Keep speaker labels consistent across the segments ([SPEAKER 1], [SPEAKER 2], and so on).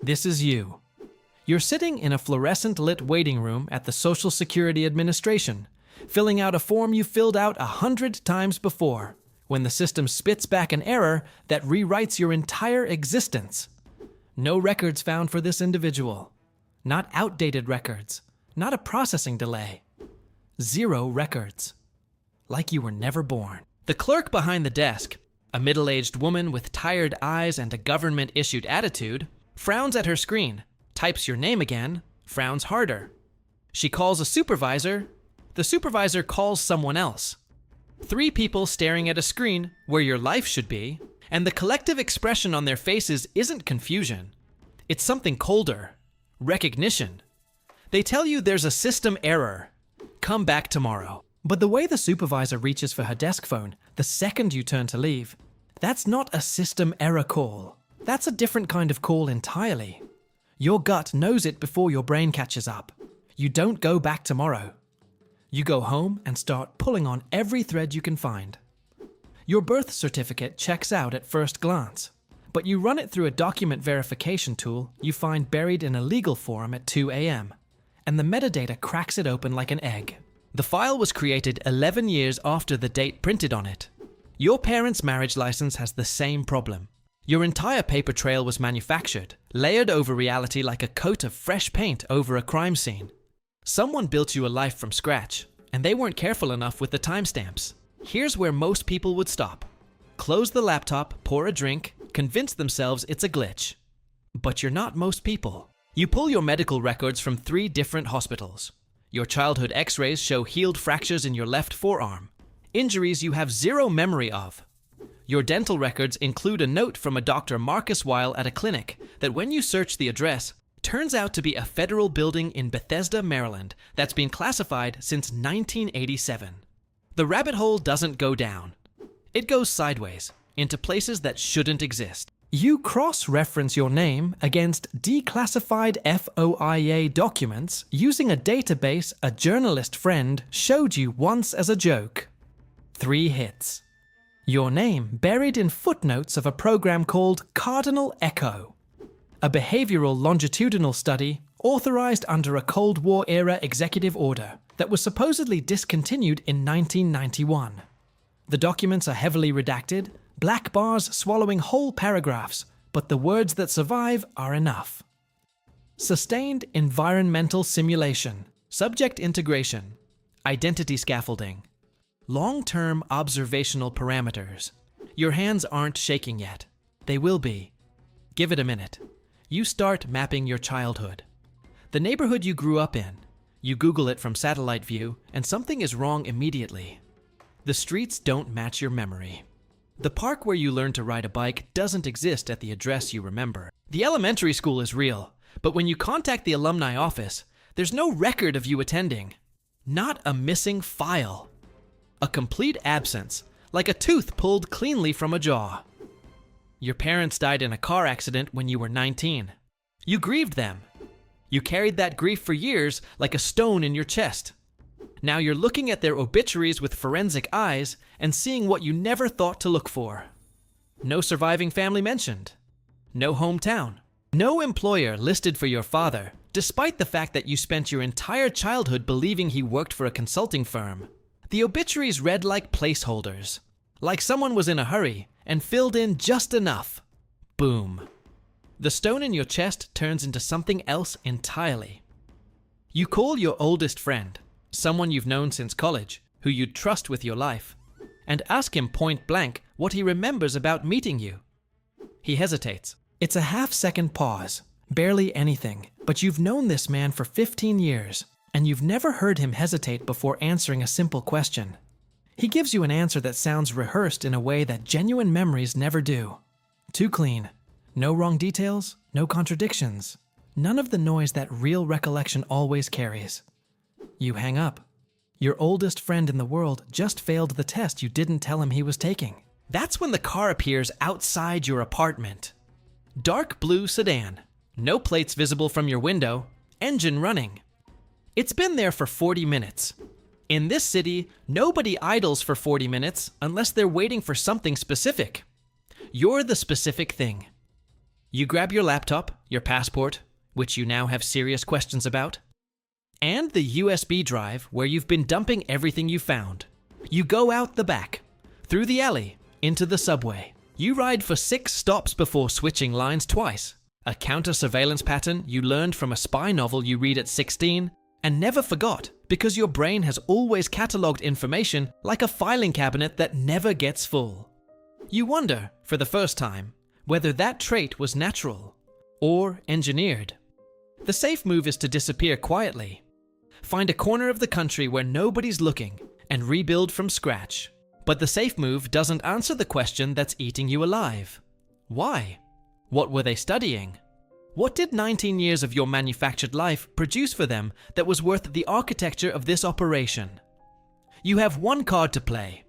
[SPEAKER 1] This is you. You're sitting in a fluorescent-lit waiting room at the Social Security Administration, filling out a form you filled out 100 times before, when the system spits back an error that rewrites your entire existence. No records found for this individual. Not outdated records. Not a processing delay. 0 records. Like you were never born. The clerk behind the desk, a middle-aged woman with tired eyes and a government-issued attitude, frowns at her screen, types your name again, frowns harder. She calls a supervisor. The supervisor calls someone else. 3 people staring at a screen where your life should be, and the collective expression on their faces isn't confusion. It's something colder. Recognition. They tell you there's a system error. Come back tomorrow. But the way the supervisor reaches for her desk phone the second you turn to leave, that's not a system error call. That's a different kind of call entirely. Your gut knows it before your brain catches up. You don't go back tomorrow. You go home and start pulling on every thread you can find. Your birth certificate checks out at first glance, but you run it through a document verification tool you find buried in a legal form at 2 a.m., and the metadata cracks it open like an egg. The file was created 11 years after the date printed on it. Your parents' marriage license has the same problem. Your entire paper trail was manufactured, layered over reality like a coat of fresh paint over a crime scene. Someone built you a life from scratch, and they weren't careful enough with the timestamps. Here's where most people would stop. Close the laptop, pour a drink, convince themselves it's a glitch. But you're not most people. You pull your medical records from 3 different hospitals. Your childhood x-rays show healed fractures in your left forearm, injuries you have 0 memory of. Your dental records include a note from a Dr. Marcus Weil at a clinic that when you search the address, turns out to be a federal building in Bethesda, Maryland that's been classified since 1987. The rabbit hole doesn't go down. It goes sideways, into places that shouldn't exist. You cross-reference your name against declassified FOIA documents using a database a journalist friend showed you once as a joke. 3 hits. Your name buried in footnotes of a program called Cardinal Echo, a behavioral longitudinal study authorized under a Cold War-era executive order that was supposedly discontinued in 1991. The documents are heavily redacted, black bars swallowing whole paragraphs, but the words that survive are enough. Sustained environmental simulation, subject integration, identity scaffolding, long-term observational parameters. Your hands aren't shaking yet. They will be. Give it a minute. You start mapping your childhood. The neighborhood you grew up in. You Google it from satellite view, and something is wrong immediately. The streets don't match your memory. The park where you learned to ride a bike doesn't exist at the address you remember. The elementary school is real, but when you contact the alumni office, there's no record of you attending. Not a missing file. A complete absence, like a tooth pulled cleanly from a jaw. Your parents died in a car accident when you were 19. You grieved them. You carried that grief for years like a stone in your chest. Now you're looking at their obituaries with forensic eyes and seeing what you never thought to look for. No surviving family mentioned. No hometown. No employer listed for your father, despite the fact that you spent your entire childhood believing he worked for a consulting firm. The obituaries read like placeholders, like someone was in a hurry and filled in just enough. Boom. The stone in your chest turns into something else entirely. You call your oldest friend, someone you've known since college, who you'd trust with your life, and ask him point blank what he remembers about meeting you. He hesitates. It's a half-second pause, barely anything, but you've known this man for 15 years, and you've never heard him hesitate before answering a simple question. He gives you an answer that sounds rehearsed in a way that genuine memories never do. Too clean. No wrong details, no contradictions. None of the noise that real recollection always carries. You hang up. Your oldest friend in the world just failed the test you didn't tell him he was taking. That's when the car appears outside your apartment. Dark blue sedan. No plates visible from your window. Engine running. It's been there for 40 minutes. In this city, nobody idles for 40 minutes unless they're waiting for something specific. You're the specific thing. You grab your laptop, your passport, which you now have serious questions about, and the USB drive where you've been dumping everything you found. You go out the back, through the alley, into the subway. You ride for 6 stops before switching lines twice, a counter-surveillance pattern you learned from a spy novel you read at 16 and never forgot because your brain has always catalogued information like a filing cabinet that never gets full. You wonder, for the first time, whether that trait was natural or engineered. The safe move is to disappear quietly. Find a corner of the country where nobody's looking and rebuild from scratch. But the safe move doesn't answer the question that's eating you alive. Why? What were they studying? What did 19 years of your manufactured life produce for them that was worth the architecture of this operation? You have one card to play.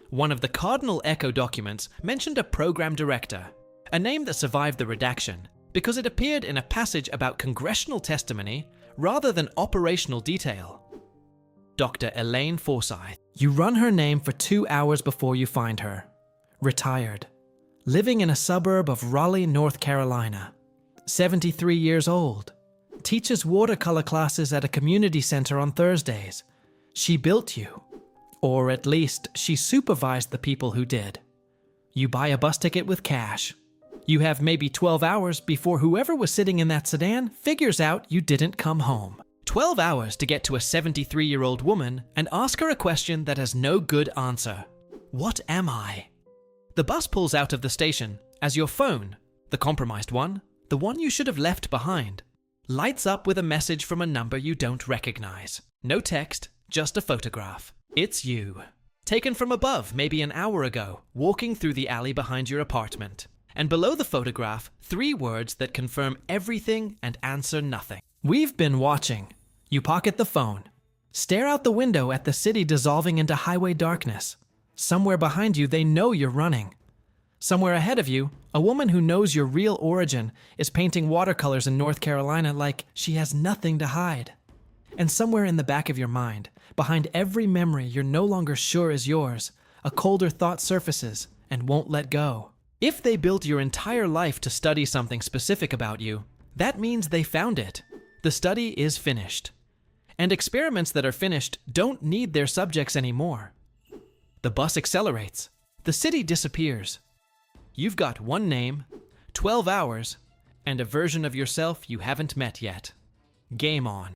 [SPEAKER 1] One of the Cardinal Echo documents mentioned a program director, a name that survived the redaction because it appeared in a passage about congressional testimony rather than operational detail. Dr. Elaine Forsyth. You run her name for 2 hours before you find her. Retired. Living in a suburb of Raleigh, North Carolina. 73 years old. Teaches watercolor classes at a community center on Thursdays. She built you. Or at least, she supervised the people who did. You buy a bus ticket with cash. You have maybe 12 hours before whoever was sitting in that sedan figures out you didn't come home. 12 hours to get to a 73-year-old woman and ask her a question that has no good answer. What am I? The bus pulls out of the station as your phone, the compromised one, the one you should have left behind, lights up with a message from a number you don't recognize. No text, just a photograph. It's you. Taken from above maybe an hour ago, walking through the alley behind your apartment. And below the photograph, 3 words that confirm everything and answer nothing. We've been watching. You pocket the phone. Stare out the window at the city dissolving into highway darkness. Somewhere behind you, they know you're running. Somewhere ahead of you, a woman who knows your real origin is painting watercolors in North Carolina like she has nothing to hide. And somewhere in the back of your mind, behind every memory you're no longer sure is yours, a colder thought surfaces and won't let go. If they built your entire life to study something specific about you, that means they found it. The study is finished. And experiments that are finished don't need their subjects anymore. The bus accelerates. The city disappears. You've got one name, 12 hours, and a version of yourself you haven't met yet. Game on.